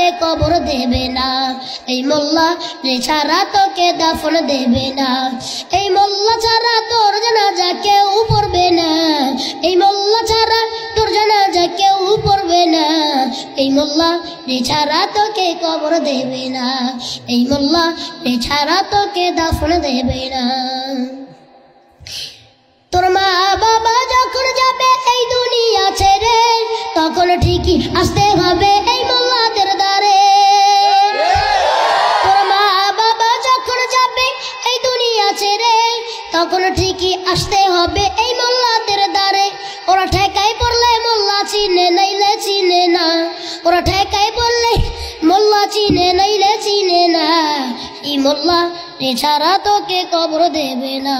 তোকে কবর দেবে না, এই মোল্লা ছাড়া তোকে দাফন দেবে না, এই মোল্লা ছাড়া তোর জানাজা কেউ পড়বে না, এই মোল্লা ছাড়া তোর জানাজা কেউ পড়বে না, এই মোল্লা ছাড়া তোকে কবর দেবে না, এই মোল্লা ছাড়া তোকে দাফন দেবে না। তোর মা বাবা যখন যাবে এই দুনিয়া ছেড়ে, তখন ঠিকই আসতে হবে এই মোল্লাদের দ্বারে। তোর মা বাবা যখন যাবে এই দুনিয়া ছেড়ে, তখন ঠিকই আসতে হবে এই মোল্লাদের দ্বারে। ওরা ঠেকায় পড়লে মোল্লা চিনে নাইলে চিনে না, ওরা ঠেকায় পড়লে মোল্লা চিনে নাইলে চিনে না, এই মোল্লা ছাড়া তোকে কবর দেবে না।